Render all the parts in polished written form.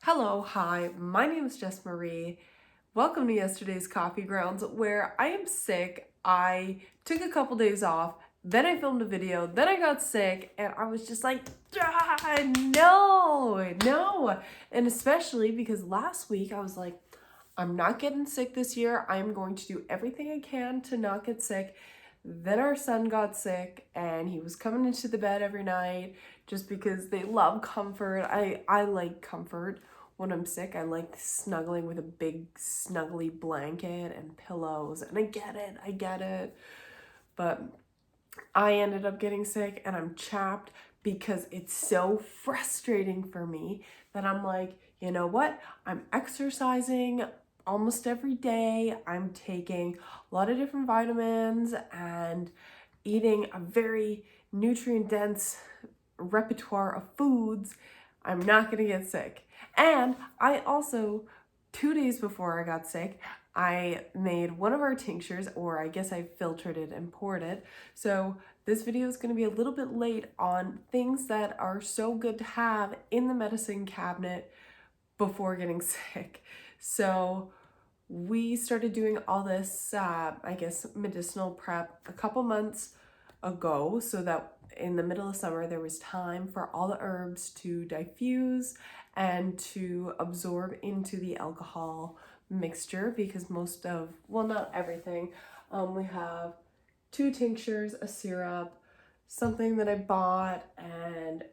Hello, hi, my name is Jess Marie. Welcome to yesterday's Coffee Grounds, where I am sick. I took a couple days off, then I filmed a video, then I got sick, and I was just like, no. And especially because last week I was like, I'm not getting sick this year. I'm going to do everything I can to not get sick. Then our son got sick and he was coming into the bed every night just because they love comfort. I like comfort when I'm sick. I like snuggling with a big snuggly blanket and pillows. And I get it. But I ended up getting sick and I'm chapped because it's so frustrating for me that I'm like, you know what? I'm exercising almost every day. I'm taking a lot of different vitamins and eating a very nutrient dense repertoire of foods. I'm not going to get sick. And I also, 2 days before I got sick, I made one of our tinctures, or I guess I filtered it and poured it. So this video is going to be a little bit late on things that are so good to have in the medicine cabinet before getting sick. So we started doing all this, I guess, medicinal prep a couple months ago so that in the middle of summer there was time for all the herbs to diffuse and to absorb into the alcohol mixture, because most of, well, not everything, we have 2 tinctures, a syrup, something that I bought, and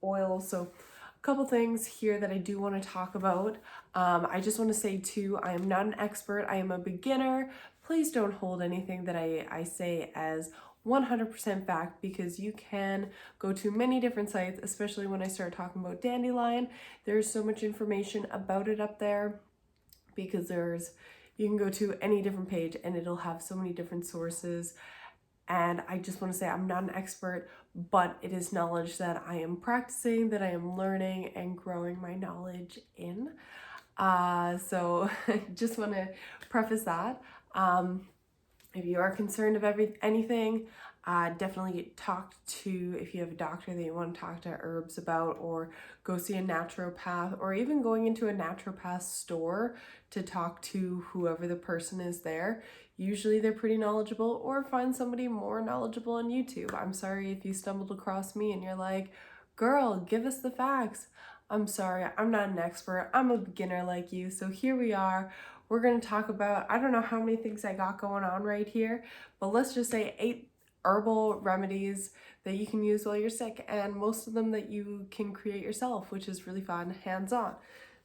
oil. So a couple things here that I do want to talk about. I just want to say too, I am not an expert. I am a beginner. Please don't hold anything that I say as 100% fact, because you can go to many different sites, especially when I start talking about dandelion. There's so much information about it up there because you can go to any different page and it'll have so many different sources. And I just want to say I'm not an expert, but it is knowledge that I am practicing, that I am learning and growing my knowledge in. So just want to preface that. If you are concerned of anything, definitely talk to, if you have a doctor that you want to talk to herbs about, or go see a naturopath, or even going into a naturopath store to talk to whoever the person is there. Usually they're pretty knowledgeable, or find somebody more knowledgeable on YouTube. I'm sorry if you stumbled across me and you're like, girl, give us the facts. I'm sorry, I'm not an expert. I'm a beginner like you. So here we are. We're going to talk about, I don't know how many things I got going on right here, but let's just say 8 herbal remedies that you can use while you're sick, and most of them that you can create yourself, which is really fun, hands-on.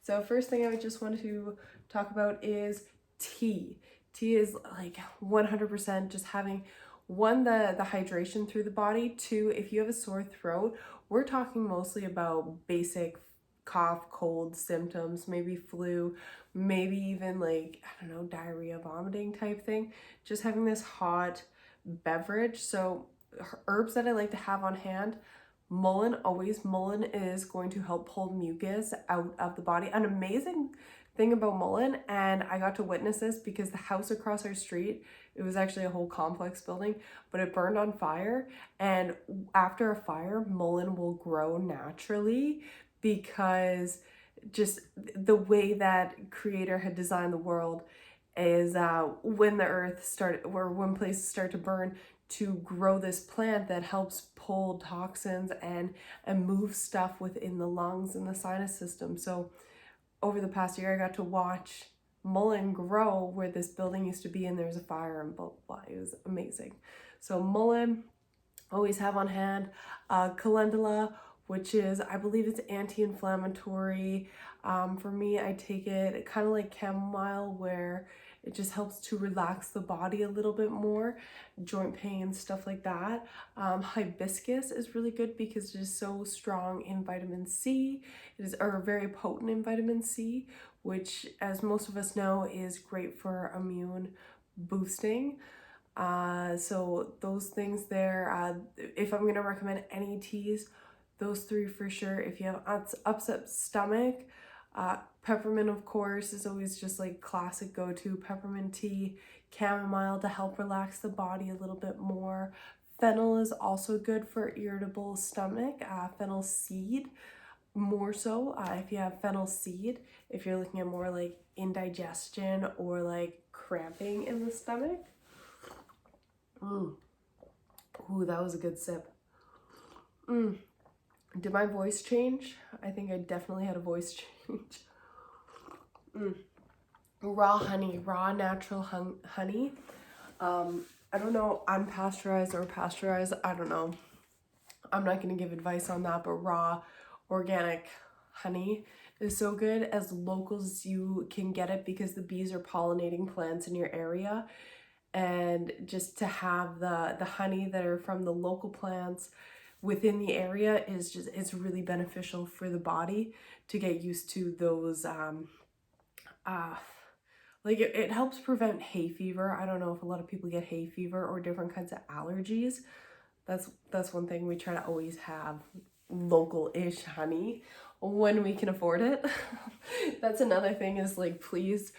So first thing I just want to talk about is tea. Tea is like 100% just having, one, the hydration through the body. 2, if you have a sore throat, we're talking mostly about basic cough, cold symptoms, maybe flu, maybe even like, I don't know, diarrhea, vomiting type thing. Just having this hot beverage. So herbs that I like to have on hand, mullein, always. Mullein is going to help pull mucus out of the body. An amazing thing about mullein, and I got to witness this because the house across our street, it was actually a whole complex building, but it burned on fire. And after a fire, mullein will grow naturally, because just the way that creator had designed the world is when the earth started, or when places start to burn, to grow this plant that helps pull toxins and move stuff within the lungs and the sinus system. So over the past year, I got to watch mullein grow where this building used to be, and there's a fire and blah, blah, blah. It was amazing. So mullein, always have on hand. Calendula, which is, I believe it's anti-inflammatory. For me, I take it kind of like chamomile, where it just helps to relax the body a little bit more, joint pain, stuff like that. Hibiscus is really good because it is so strong in vitamin C. It is, or very potent in vitamin C, which, as most of us know, is great for immune boosting. So those things there, if I'm gonna recommend any teas, those 3 for sure. If you have upset stomach, peppermint, of course, is always just like classic go-to. Peppermint tea, chamomile to help relax the body a little bit more. Fennel is also good for irritable stomach, fennel seed. more so if you have fennel seed, if you're looking at more like indigestion or like cramping in the stomach. Ooh, that was a good sip. Did my voice change? I think I definitely had a voice change. Raw honey, raw natural honey. I don't know, unpasteurized or pasteurized, I don't know. I'm not going to give advice on that, but raw organic honey is so good. As locals, you can get it because the bees are pollinating plants in your area. And just to have the honey that are from the local plants within the area is just, it's really beneficial for the body to get used to those like it helps prevent hay fever. I don't know if a lot of people get hay fever or different kinds of allergies. That's one thing we try to always have local-ish honey when we can afford it. That's another thing is like, please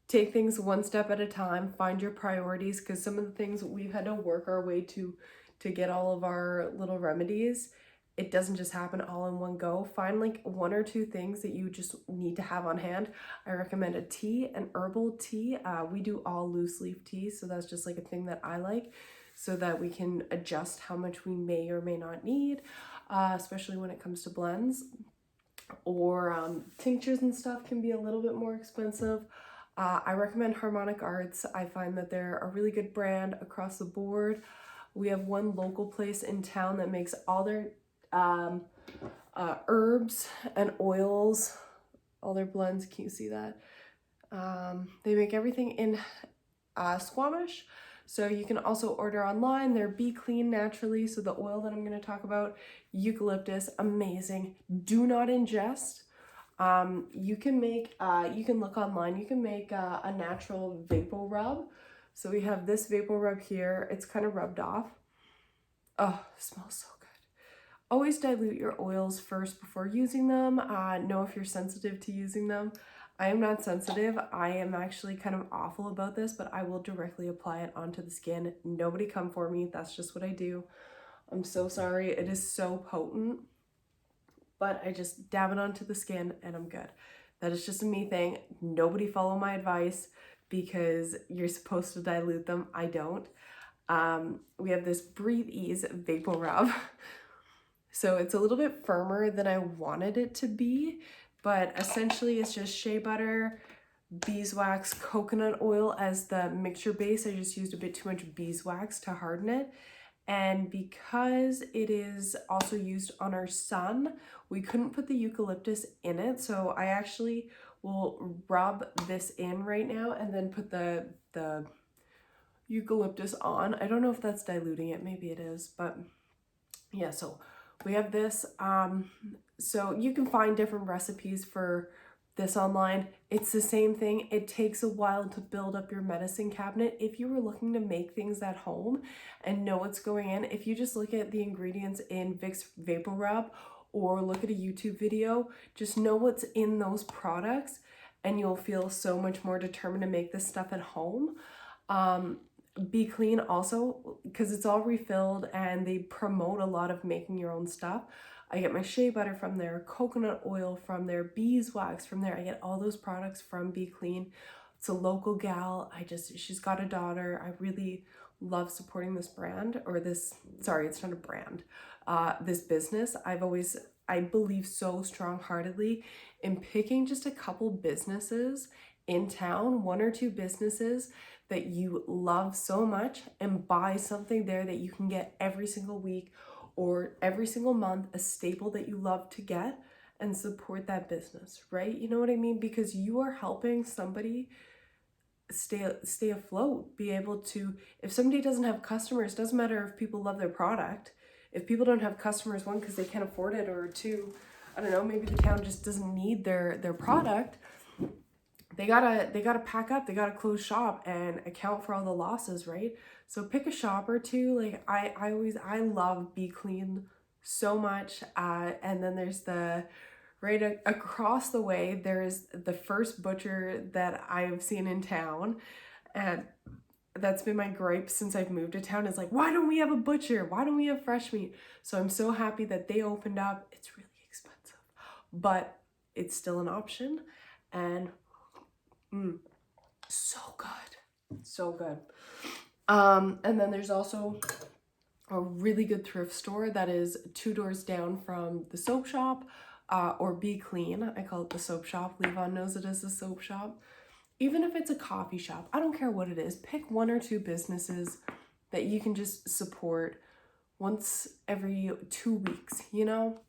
take things one step at a time, find your priorities, because some of the things we've had to work our way to get all of our little remedies, it doesn't just happen all in one go. Find like one or two things that you just need to have on hand. I recommend a tea, an herbal tea. We do all loose leaf tea, so that's just like a thing that I like, so that we can adjust how much we may or may not need, especially when it comes to blends. Or tinctures and stuff can be a little bit more expensive. I recommend Harmonic Arts. I find that they're a really good brand across the board. We have one local place in town that makes all their herbs and oils, all their blends. Can you see that? They make everything in Squamish. So you can also order online. They're Be Clean naturally. So the oil that I'm going to talk about, eucalyptus, amazing. Do not ingest. You can make, you can look online. You can make a natural vapor rub. So we have this vapor rub here. It's kind of rubbed off. Oh, it smells so good. Always dilute your oils first before using them. Know if you're sensitive to using them. I am not sensitive. I am actually kind of awful about this, but I will directly apply it onto the skin. Nobody come for me. That's just what I do. I'm so sorry. It is so potent, but I just dab it onto the skin and I'm good. That is just a me thing. Nobody follow my advice because you're supposed to dilute them. I don't. We have this Breathe Ease Vapor Rub. So it's a little bit firmer than I wanted it to be, but essentially it's just shea butter, beeswax, coconut oil as the mixture base. I just used a bit too much beeswax to harden it. And because it is also used on our son, we couldn't put the eucalyptus in it. So I actually will rub this in right now and then put the eucalyptus on. I don't know if that's diluting it. Maybe it is, but yeah, so we have this. So you can find different recipes for this online. It's the same thing. It takes a while to build up your medicine cabinet. If you were looking to make things at home and know what's going in, if you just look at the ingredients in Vicks Vapor Rub or look at a YouTube video, just know what's in those products and you'll feel so much more determined to make this stuff at home. Be Clean also, because it's all refilled and they promote a lot of making your own stuff. I get my shea butter from there, coconut oil from there, beeswax from there. I get all those products from Be Clean. It's a local gal. She's got a daughter. I really love supporting this brand, or this, sorry, it's not a brand, this business. I believe so strong-heartedly in picking just a couple businesses in town, one or two businesses that you love so much, and buy something there that you can get every single week or every single month, a staple that you love to get, and support that business, right? You know what I mean? Because you are helping somebody stay afloat, be able to, if somebody doesn't have customers, doesn't matter if people love their product. If people don't have customers, one, because they can't afford it, or two, I don't know, maybe the town just doesn't need their product. They gotta pack up, they gotta close shop and account for all the losses, right? So pick a shop or two. Like I love Be Clean so much. And then there's across the way, there's the first butcher that I've seen in town. And that's been my gripe since I've moved to town, is like, why don't we have a butcher? Why don't we have fresh meat? So I'm so happy that they opened up. It's really expensive. but it's still an option. And so good, so good. And then there's also a really good thrift store that is 2 doors down from the soap shop, or Be Clean. I call it the soap shop. Levon knows it as the soap shop. Even if it's a coffee shop, I don't care what it is. Pick 1 or 2 businesses that you can just support once every 2 weeks, you know?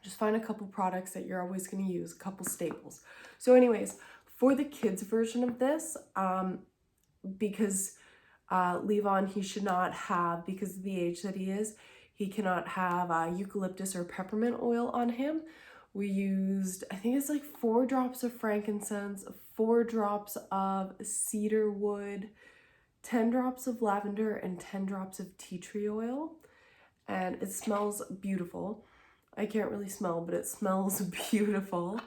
Just find a couple products that you're always going to use, a couple staples. So anyways, for the kids version of this, because Levon, he should not have, because of the age that he is, he cannot have eucalyptus or peppermint oil on him. We used, I think it's like 4 drops of frankincense, 4 drops of cedar wood, 10 drops of lavender, and 10 drops of tea tree oil. And it smells beautiful. I can't really smell, but it smells beautiful.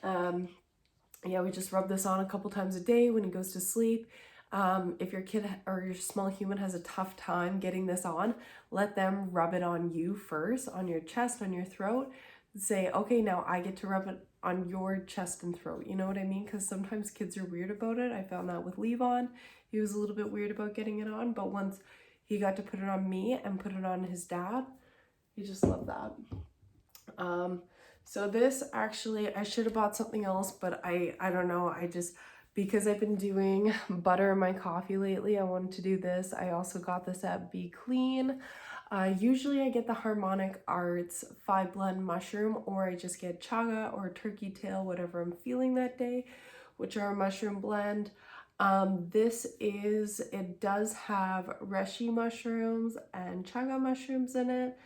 Yeah, we just rub this on a couple times a day when he goes to sleep. If your kid or your small human has a tough time getting this on, let them rub it on you first, on your chest, on your throat. Say, okay, now I get to rub it on your chest and throat. You know what I mean? Because sometimes kids are weird about it. I found that with Levon. He was a little bit weird about getting it on, but once he got to put it on me and put it on his dad, he just loved that. So this actually, I should have bought something else, but I don't know. I just, because I've been doing butter in my coffee lately, I wanted to do this. I also got this at Be Clean. Usually I get the Harmonic Arts 5-blend mushroom, or I just get chaga or turkey tail, whatever I'm feeling that day, which are a mushroom blend. It does have reishi mushrooms and chaga mushrooms in it,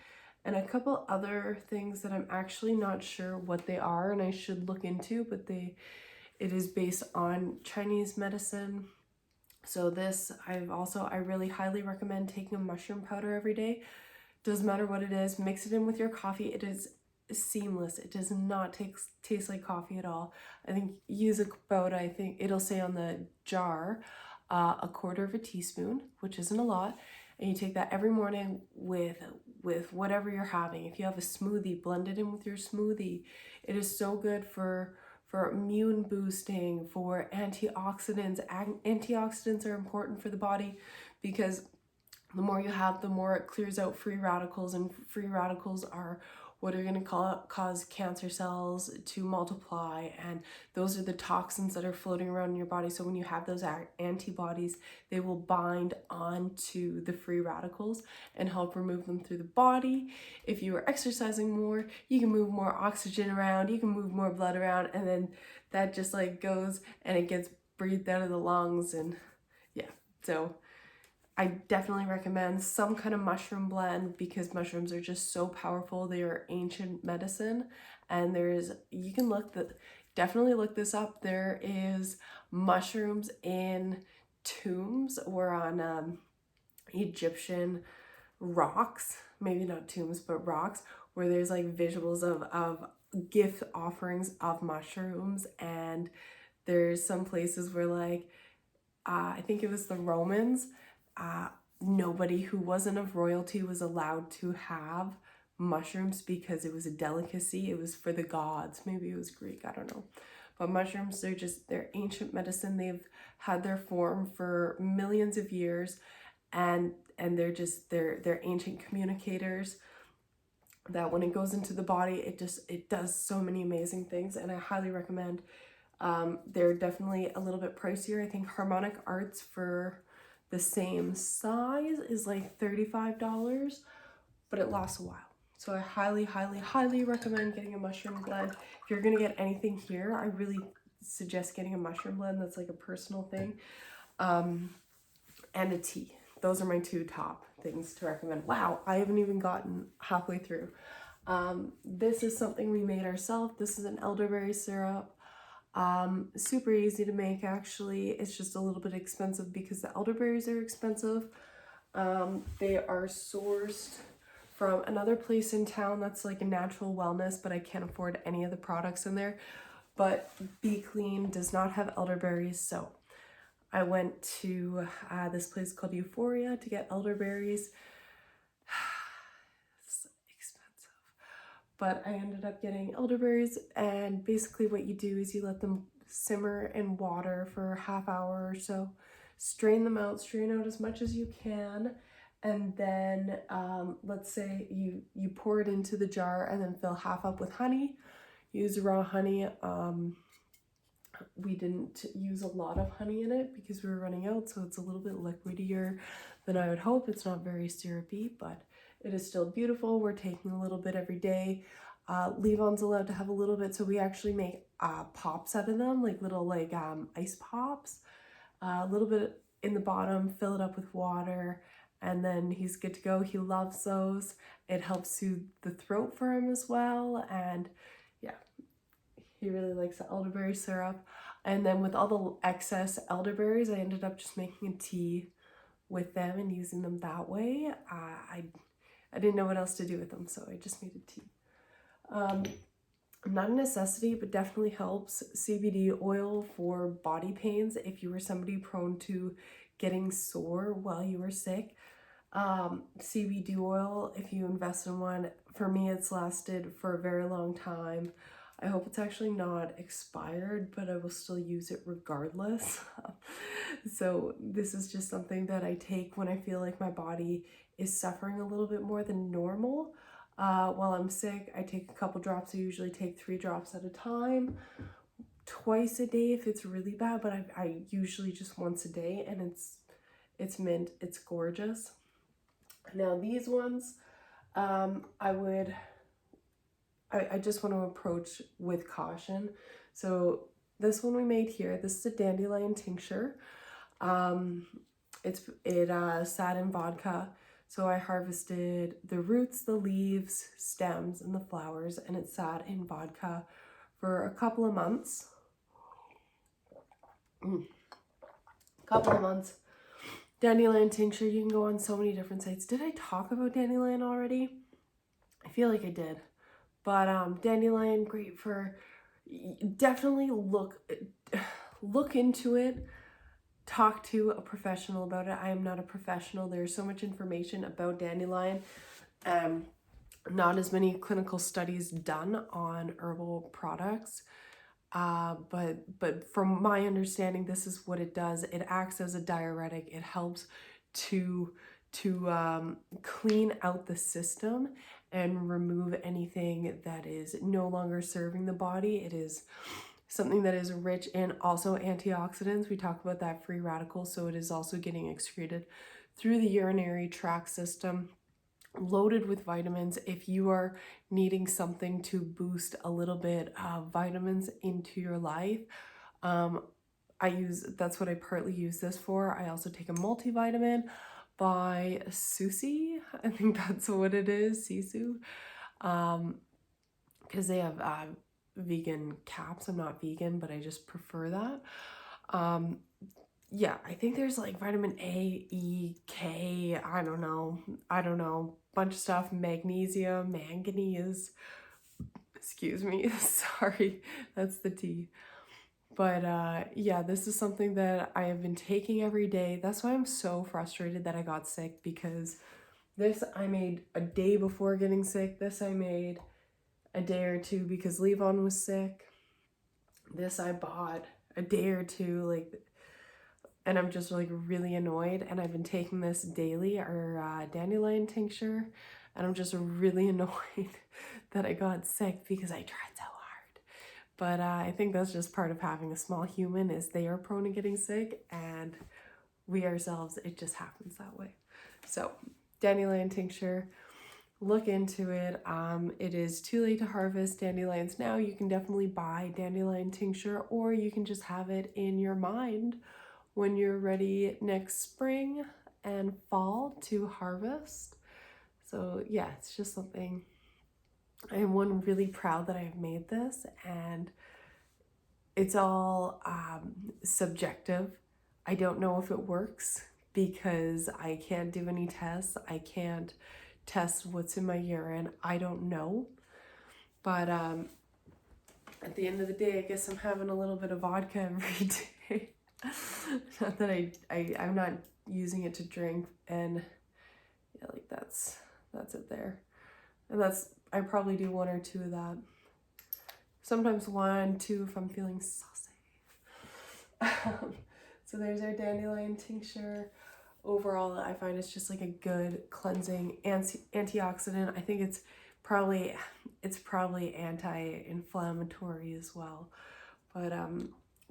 and a couple other things that I'm actually not sure what they are and I should look into, but it is based on Chinese medicine. So this, I really highly recommend taking a mushroom powder every day. Doesn't matter what it is, mix it in with your coffee. It is seamless. It does not taste like coffee at all. I think use about, I think it'll say on the jar, 1/4 of a teaspoon, which isn't a lot. And you take that every morning with whatever you're having. If you have a smoothie, blend it in with your smoothie. It is so good for immune boosting, for antioxidants. Antioxidants are important for the body because the more you have, the more it clears out free radicals, and free radicals are what are going to cause cancer cells to multiply, and those are the toxins that are floating around in your body. So when you have those antibodies, they will bind onto the free radicals and help remove them through the body. If you are exercising more, you can move more oxygen around, you can move more blood around, and then that just like goes and it gets breathed out of the lungs. And yeah, so I definitely recommend some kind of mushroom blend because mushrooms are just so powerful. They are ancient medicine, and you can definitely look this up. There is mushrooms in tombs or on Egyptian rocks, maybe not tombs, but rocks, where there's like visuals of gift offerings of mushrooms. And there's some places where like, I think it was the Romans, nobody who wasn't of royalty was allowed to have mushrooms because it was a delicacy. It was for the gods. Maybe it was Greek, I don't know. But mushrooms, they're ancient medicine. They've had their form for millions of years, and they're ancient communicators that when it goes into the body, it does so many amazing things, and I highly recommend. They're definitely a little bit pricier. I think Harmonic Arts for the same size is like $35, but it lasts a while. So I highly, highly, highly recommend getting a mushroom blend. If you're gonna get anything here, I really suggest getting a mushroom blend. That's like a personal thing. And a tea. Those are my 2 top things to recommend. Wow, I haven't even gotten halfway through. This is something we made ourselves. This is an elderberry syrup. Super easy to make, actually. It's just a little bit expensive because the elderberries are expensive. They are sourced from another place in town that's like a natural wellness, but I can't afford any of the products in there. But Be Clean does not have elderberries, so I went to this place called Euphoria to get elderberries. It's expensive, but I ended up getting elderberries, and basically what you do is you let them simmer in water for a half hour or so, strain them out, strain out as much as you can, and then let's say you pour it into the jar and then fill half up with honey. Use raw honey. We didn't use a lot of honey in it because we were running out, so it's a little bit liquidier than I would hope. It's not very syrupy, but it is still beautiful. We're taking a little bit every day. Levon's allowed to have a little bit, so we actually make pops out of them, like little ice pops. A little bit in the bottom, fill it up with water, and then he's good to go. He loves those. It helps soothe the throat for him as well, and yeah, he really likes the elderberry syrup. And then with all the excess elderberries, I ended up just making a tea with them and using them that way. I didn't know what else to do with them, so I just made a tea. Not a necessity, but definitely helps. CBD oil for body pains if you were somebody prone to getting sore while you were sick. CBD oil, if you invest in one, for me it's lasted for a very long time. I hope it's actually not expired, but I will still use it regardless. So this is just something that I take when I feel like my body is suffering a little bit more than normal. While I'm sick, I take a couple drops. I usually take 3 drops at a time, twice a day if it's really bad, but I usually just once a day, and it's mint. It's gorgeous. Now these ones, I just want to approach with caution. So this one we made here, this is a dandelion tincture. It sat in vodka. So I harvested the roots, the leaves, stems, and the flowers, and it sat in vodka for a couple of months. Dandelion tincture, you can go on so many different sites. Did I talk about dandelion already? I feel like I did. But dandelion, great for, definitely look into it. Talk to a professional about it. I am not a professional. There's so much information about dandelion. Not as many clinical studies done on herbal products. But from my understanding, this is what it does. It acts as a diuretic. It helps to clean out the system and remove anything that is no longer serving the body. It is something that is rich in also antioxidants. We talk about that free radicals, so it is also getting excreted through the urinary tract system, loaded with vitamins. If you are needing something to boost a little bit of vitamins into your life, that's what I partly use this for. I also take a multivitamin by Susie. I think that's what it is, Sisu. Because they have vegan caps. I'm not vegan, but I just prefer that. Yeah, I think there's like vitamin A, E, K, I don't know, bunch of stuff, magnesium, manganese, excuse me, sorry, that's the tea. But yeah, this is something that I have been taking every day. That's why I'm so frustrated that I got sick, because this I made a day before getting sick. This I made a day or two because Levon was sick. This I bought a day or two, and I'm just really annoyed. And I've been taking this daily, our dandelion tincture, and I'm just really annoyed that I got sick because I tried so hard. But I think that's just part of having a small human, is they are prone to getting sick, and we ourselves, it just happens that way. So dandelion tincture, look into it. It is too late to harvest dandelions now. You can definitely buy dandelion tincture, or you can just have it in your mind when you're ready next spring and fall to harvest. So yeah, it's just something. I am really proud that I've made this, and it's all subjective. I don't know if it works because I can't do any tests. I can't test what's in my urine. I don't know. But at the end of the day, I guess I'm having a little bit of vodka every day. Not that I'm not using it to drink, and yeah, that's it there. And I probably do 1 or 2 of that. Sometimes 1, 2 if I'm feeling saucy. So there's our dandelion tincture. Overall, I find it's just like a good cleansing antioxidant. I think it's probably anti-inflammatory as well. But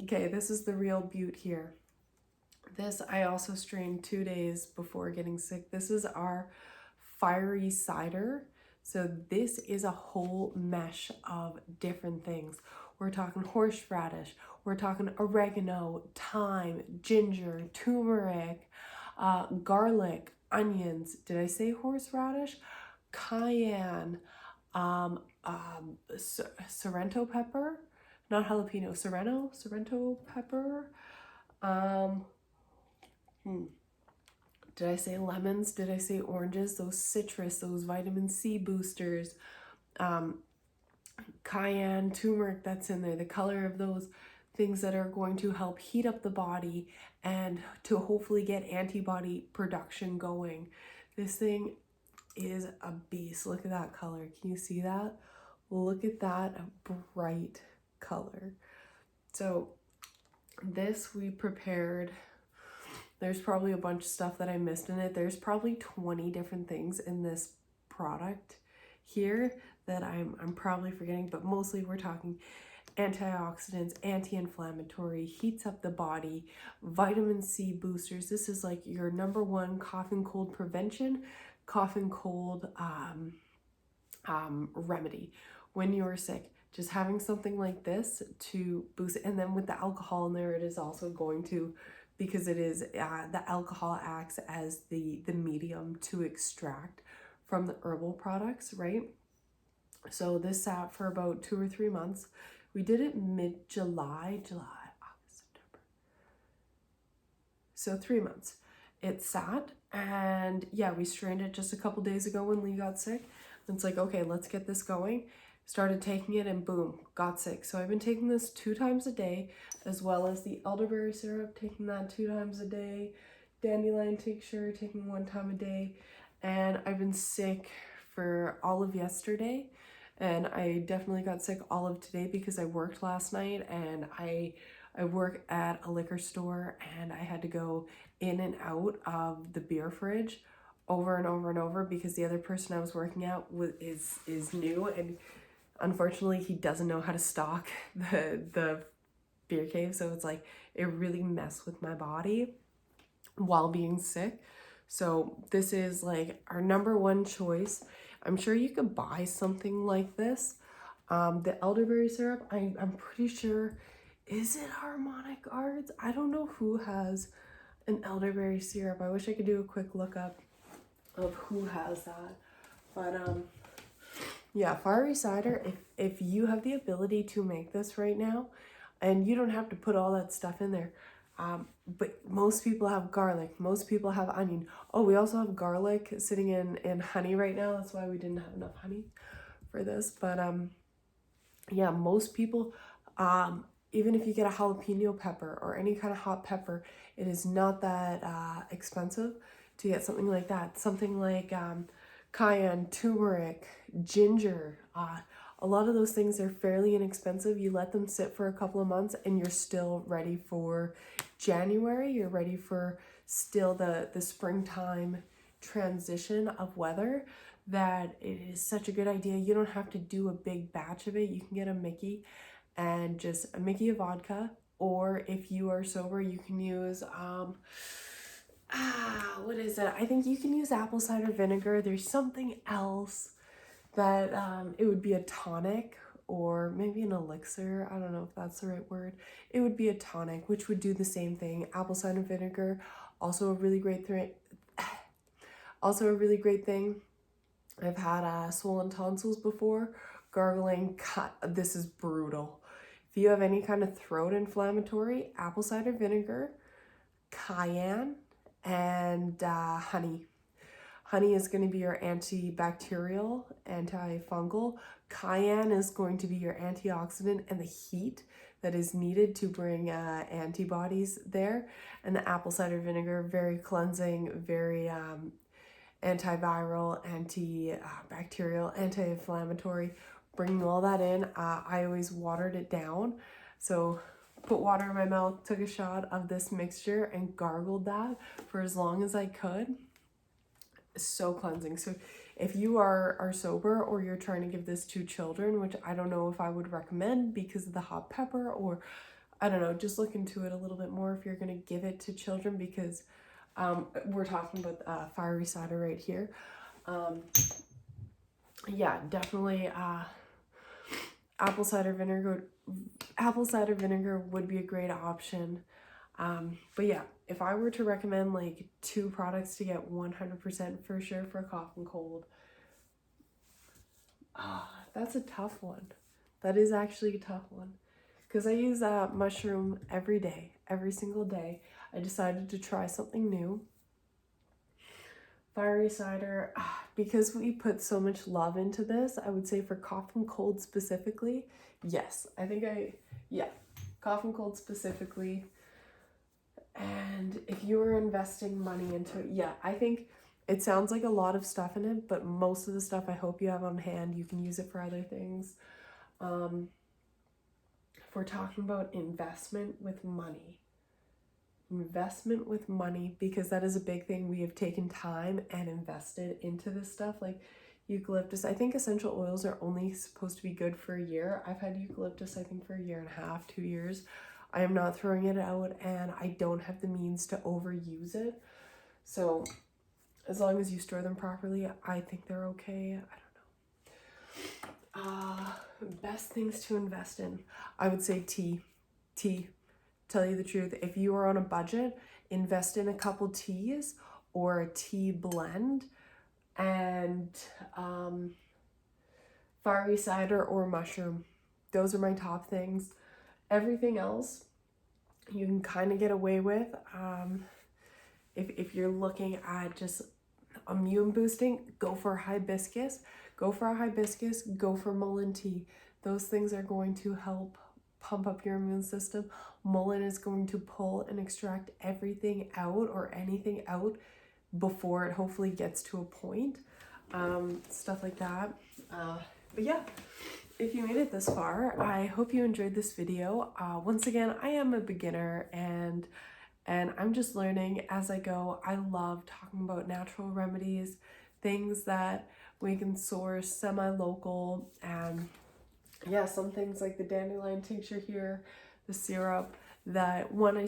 okay, this is the real beaut here. This I also strained 2 days before getting sick. This is our fiery cider. So this is a whole mesh of different things. We're talking horseradish, we're talking oregano, thyme, ginger, turmeric, garlic, onions. Did I say horseradish? Cayenne, Sorrento pepper, not jalapeno, Sorrento pepper. Did I say lemons? Did I say oranges? Those citrus, those vitamin C boosters, cayenne, turmeric that's in there, the color of those things that are going to help heat up the body and to hopefully get antibody production going. This thing is a beast. Look at that color. Can you see that? Look at that bright color. So this we prepared. There's probably a bunch of stuff that I missed in it. There's probably 20 different things in this product here that I'm probably forgetting, but mostly we're talking antioxidants, anti-inflammatory, heats up the body, vitamin C boosters. This is like your #1 cough and cold prevention, cough and cold remedy when you're sick. Just having something like this to boost, and then with the alcohol in there, it is also going to, because it is the alcohol acts as the medium to extract from the herbal products, right? So this sat for about 2 or 3 months. We did it mid-July, August, September. So 3 months. It sat, and yeah, we strained it just a couple days ago when Lee got sick. And it's like, okay, let's get this going. Started taking it and boom, got sick. So I've been taking this 2 times a day, as well as the elderberry syrup, taking that 2 times a day, dandelion tincture, taking 1 time a day. And I've been sick for all of yesterday. And I definitely got sick all of today because I worked last night, and I work at a liquor store, and I had to go in and out of the beer fridge over and over and over because the other person I was working at is new, and unfortunately he doesn't know how to stock the beer cave. So it's like it really messed with my body while being sick. So this is like our #1 choice. I'm sure you could buy something like this. The elderberry syrup, I'm pretty sure, is it Harmonic Arts? I don't know who has an elderberry syrup. I wish I could do a quick lookup of who has that. But yeah, fiery cider, if you have the ability to make this right now, and you don't have to put all that stuff in there, but most people have garlic, most people have onion. Oh, we also have garlic sitting in honey right now. That's why we didn't have enough honey for this. But yeah, most people, even if you get a jalapeno pepper or any kind of hot pepper, it is not that expensive to get something like that. Something like cayenne, turmeric, ginger. A lot of those things are fairly inexpensive. You let them sit for a couple of months and you're still ready for January. You're ready for still the springtime transition of weather, that it is such a good idea. You don't have to do a big batch of it. You can get a Mickey and just a Mickey of vodka, or if you are sober, you can use what is it? I think you can use apple cider vinegar. There's something else that it would be a tonic or maybe an elixir. I don't know if that's the right word. It would be a tonic, which would do the same thing. Apple cider vinegar, also a really great thing. Also a really great thing. I've had swollen tonsils before. Gargling, this is brutal. If you have any kind of throat inflammatory, apple cider vinegar, cayenne, and honey. Honey is going to be your antibacterial, antifungal. Cayenne is going to be your antioxidant and the heat that is needed to bring antibodies there. And the apple cider vinegar, very cleansing, very antiviral, antibacterial, anti-inflammatory. Bringing all that in, I always watered it down. So put water in my mouth, took a shot of this mixture and gargled that for as long as I could. So cleansing. So if you are sober or you're trying to give this to children, which I don't know if I would recommend because of the hot pepper, or I don't know, just look into it a little bit more if you're going to give it to children, because we're talking about fiery cider right here. Yeah, definitely apple cider vinegar would be a great option. But yeah, if I were to recommend like 2 products to get 100% for sure for cough and cold, that's a tough one. That is actually a tough one, because I use mushroom every day, every single day. I decided to try something new. Fiery cider, because we put so much love into this, I would say for cough and cold specifically, yes. Cough and cold specifically. And if you were investing money into it, yeah, I think it sounds like a lot of stuff in it, but most of the stuff I hope you have on hand. You can use it for other things. If we're talking about investment with money, because that is a big thing. We have taken time and invested into this stuff, like eucalyptus. I think essential oils are only supposed to be good for a year. I've had eucalyptus, I think, for a year and a half, 2 years. I am not throwing it out, and I don't have the means to overuse it. So as long as you store them properly, I think they're okay. I don't know. Best things to invest in, I would say tea. Tell you the truth, if you are on a budget, invest in a couple teas or a tea blend, and fiery cider or mushroom. Those are my top things. Everything else you can kind of get away with. If you're looking at just immune boosting, go for hibiscus, go for mullein tea. Those things are going to help pump up your immune system. Mullein is going to pull and extract everything out, or anything out, before it hopefully gets to a point. Stuff like that. But yeah, if you made it this far, I hope you enjoyed this video. Once again, I am a beginner, and I'm just learning as I go. I love talking about natural remedies, things that we can source semi-local, and yeah, some things like the dandelion tincture here, the syrup, that one I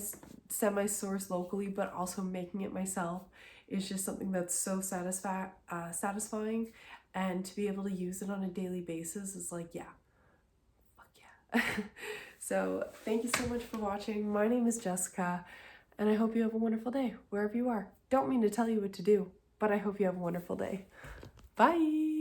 semi-source locally, but also making it myself is just something that's so satisfying, and to be able to use it on a daily basis is like, yeah, fuck yeah. So thank you so much for watching. My name is Jessica, and I hope you have a wonderful day wherever you are. Don't mean to tell you what to do, but I hope you have a wonderful day. Bye.